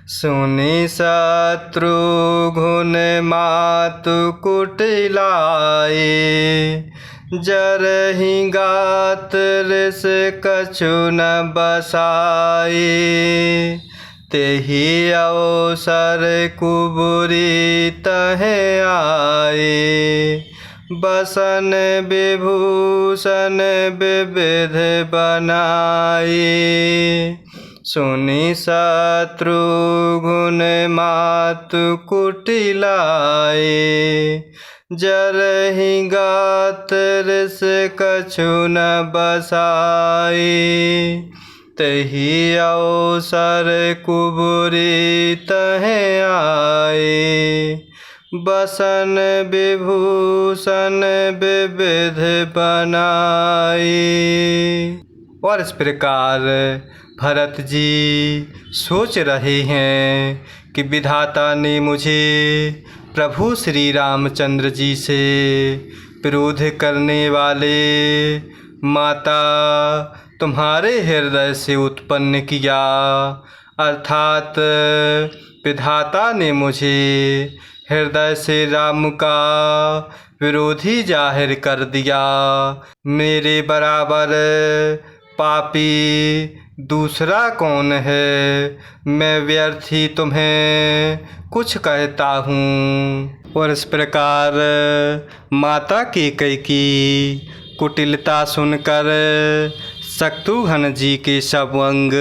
सुनि शत्रुघ्न मातु कुटिलाए। जरहि गात ऋष कछु न बसाए। तेहि अवसर कुबुरी तहें आए। बसन विभूषण विविध बनाए। सुनि शत्रुघ्न मातु कुटिलाए। जरहि गात ऋष कछु न बसाए। तेहि अवसर कुबुरी तहें आए। बसन विभूषण विविध बनाए। और इस प्रकार भरत जी सोच रहे हैं कि विधाता ने मुझे प्रभु श्री रामचंद्र जी से विरोध करने वाले माता तुम्हारे हृदय से उत्पन्न किया, अर्थात विधाता ने मुझे हृदय से राम का विरोधी जाहिर कर दिया। मेरे बराबर पापी दूसरा कौन है। मैं व्यर्थी तुम्हें कुछ कहता हूँ। और इस प्रकार माता कैकेयी की कुटिलता सुनकर शत्रुघ्न जी के सब अंग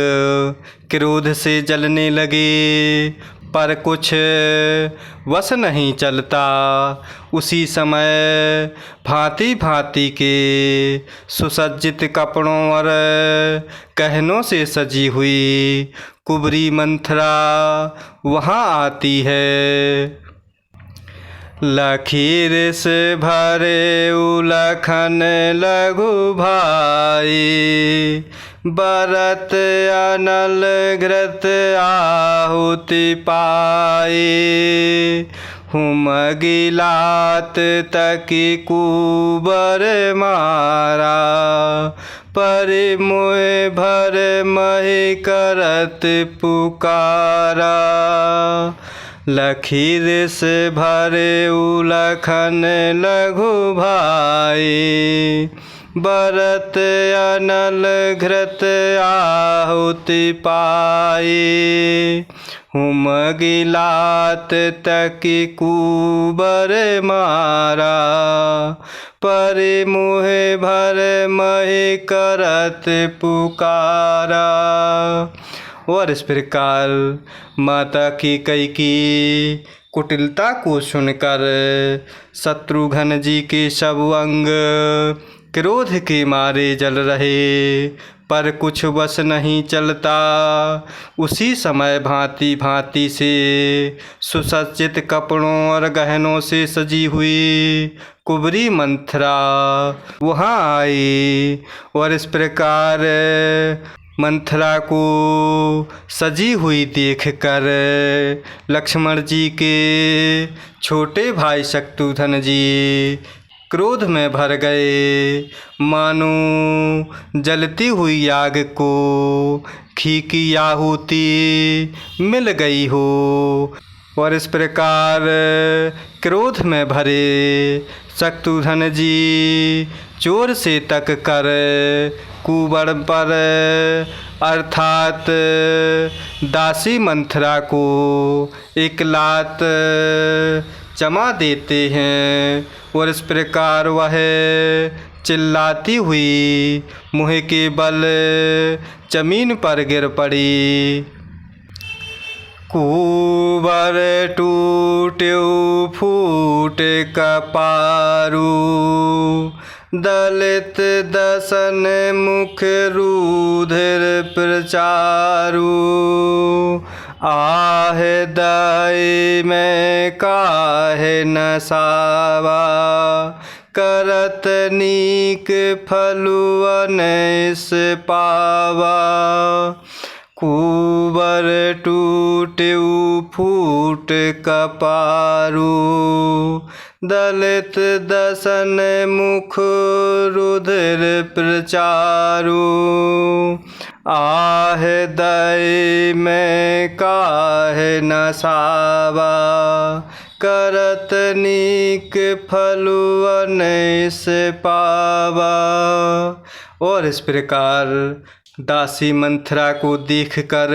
क्रोध से जलने लगे, पर कुछ वश नहीं चलता। उसी समय भांति भांति के सुसज्जित कपड़ों और गहनों से सजी हुई कुबरी मंथरा वहाँ आती है। लखी ऋष भरे उलखन लघु भाई। बरत अनल घृत आहुति पाई। हुमगिलात तकी कुबर मारा। परिमोह भर महि करत पुकारा। लखी ऋष भरे उलखन लघु भाई। बरत अनल घृत आहुति पाई। हुमगिलात तकी कुबर मारा। परिमोह भर महि करत पुकारा। और इस प्रकार माता कैकेयी की कुटिलता को सुनकर शत्रुघ्न जी के सब अंग क्रोध के मारे जल रहे, पर कुछ बस नहीं चलता। उसी समय भांति भांति से सुसज्जित कपड़ों और गहनों से सजी हुई कुबरी मंथरा वहाँ आई। और इस प्रकार मंथरा को सजी हुई देखकर लक्ष्मण जी के छोटे भाई शत्रुघ्न जी क्रोध में भर गए, मानो जलती हुई आग को घी की आहुति मिल गई हो। और इस प्रकार क्रोध में भरे शत्रुघ्न जी जोर से तक कर कुबड़ पर अर्थात दासी मंथरा को एक लात जमा देते हैं। और इस प्रकार वह चिल्लाती हुई मुँह के बल जमीन पर गिर पड़ी। कुबर टूट्यो फूट कपारू। दलित दसन मुख रुधिर प्रचारू। आह दाई में काहे न सावा। करत नीक फलुअन पावा। कुबर टूट्यो फूट कपारू। दलित दसन मुख रुधिर प्रचारू। आह दई में काहे न सावा, करत नीक फलुअन से पावा। और इस प्रकार दासी मंथरा को देखकर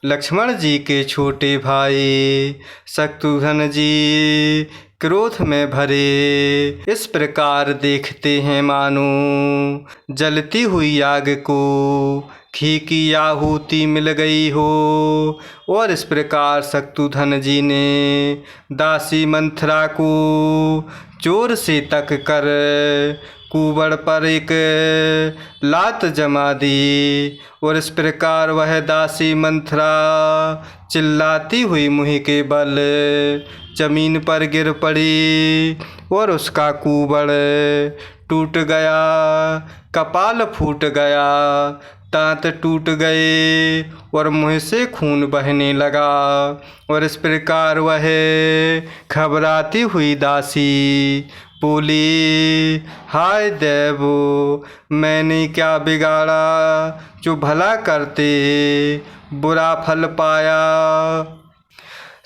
लक्ष्मण जी के छोटे भाई शत्रुघ्न जी क्रोध में भरे इस प्रकार देखते हैं मानो जलती हुई आग को घी की आहुति मिल गई हो। और इस प्रकार शत्रुघ्न जी ने दासी मंथरा को जोर से तक कर कुबड़ पर एक लात जमा दी। और इस प्रकार वह दासी मंथरा चिल्लाती हुई मुँह के बल जमीन पर गिर पड़ी और उसका कुबड़ टूट गया, कपाल फूट गया, दांत टूट गए और मुँह से खून बहने लगा। और इस प्रकार वह घबराती हुई दासी बोली, हाय देवो, मैंने क्या बिगाड़ा जो भला करते बुरा फल पाया।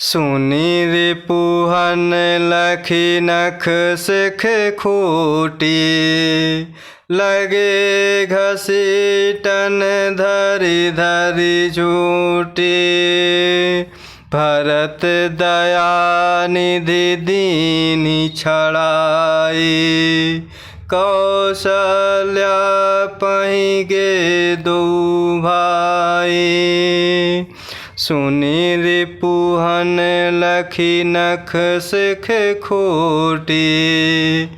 सुनी रिपुहन लखी नख सिख खूटी, लगे घसीटन धरी धरी झूठी। भरत दया निधि दीनी छड़ाई, कौशल्या पहि गे दो भाई। सुनी रिपुहन लखी नख सिख खूटी,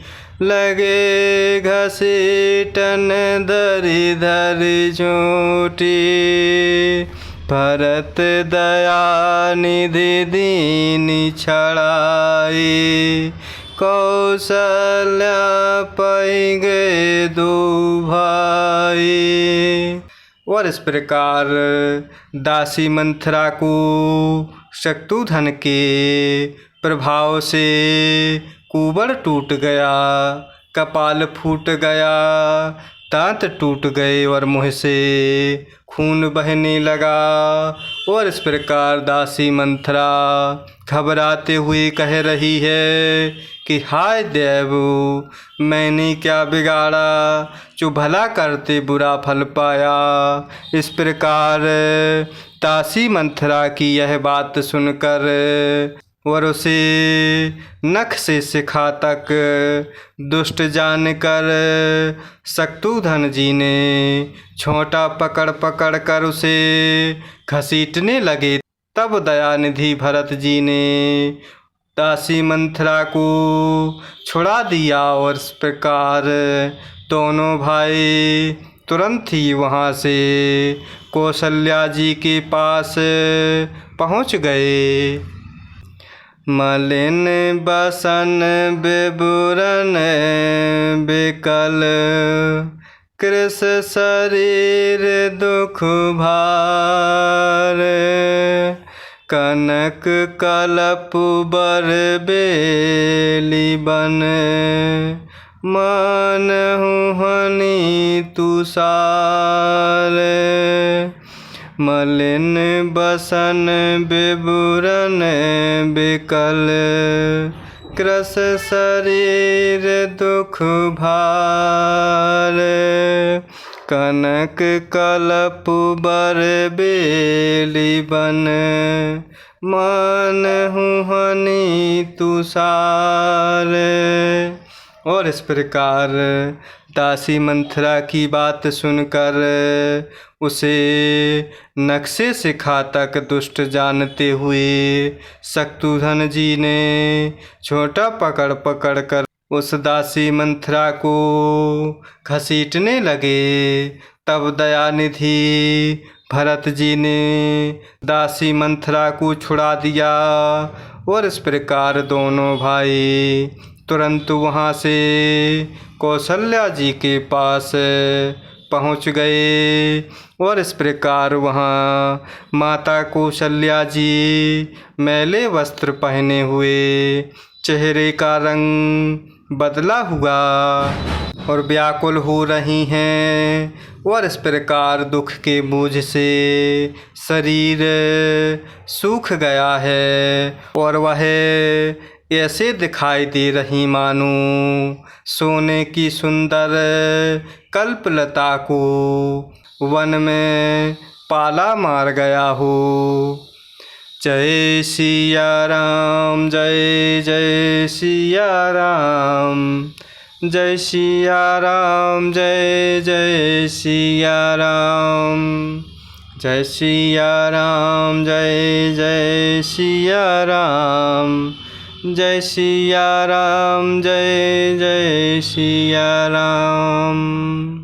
लगे घसीटन धरी धरी झूठी। भरत दया निधि दीनी छड़ाई, कौशल्या पहि गे दो भाई। और इस प्रकार दासी मंथरा को शत्रुघ्न के प्रभाव से कुबड़ टूट गया, कपाल फूट गया, दांत टूट गए और मुँह से खून बहने लगा। और इस प्रकार दासी मंथरा घबराते हुए कह रही है कि हाय देवो, मैंने क्या बिगाड़ा जो भला करते बुरा फल पाया। इस प्रकार दासी मंथरा की यह बात सुनकर और उसे नख से शिखा तक दुष्ट जानकर शत्रुघ्न जी ने छोटा पकड़ पकड़ कर उसे घसीटने लगे। तब दयानिधि भरत जी ने दासी मंथरा को छुड़ा दिया और इस प्रकार दोनों भाई तुरंत ही वहाँ से कौशल्या जी के पास पहुँच गए। मलिन बसन बेबुरन बेकल, कृस शरीर दुख भार। कनक कलप बर बेली बन, मानहु हनि तुषार। मलिन बसन बेबुरन बेकल, कृस शरीर दुख भार। कनक कलप बर बेली बन, मानहु हनि तुषार। और इस प्रकार दासी मंथरा की बात सुनकर उसे नक्शे शिखा तक दुष्ट जानते हुए शत्रुघ्न जी ने छोटा पकड़ पकड़ कर उस दासी मंथरा को घसीटने लगे। तब दयानिधि भरत जी ने दासी मंथरा को छुड़ा दिया और इस प्रकार दोनों भाई तुरंत वहाँ से कौशल्या जी के पास पहुँच गए। और इस प्रकार वहाँ माता कौशल्या जी मैले वस्त्र पहने हुए, चेहरे का रंग बदला हुआ और व्याकुल हो रही हैं, और इस प्रकार दुख के बोझ से शरीर सूख गया है और वह ऐसे दिखाई दे रही मानो सोने की सुंदर कल्पलता को वन में पाला मार गया हो। जय सिया राम, जय जय सिया राम, जय सिया राम, जय जय सिया राम, जय सिया राम, जय जय सिया राम, जय सिया राम, जय जय सिया राम।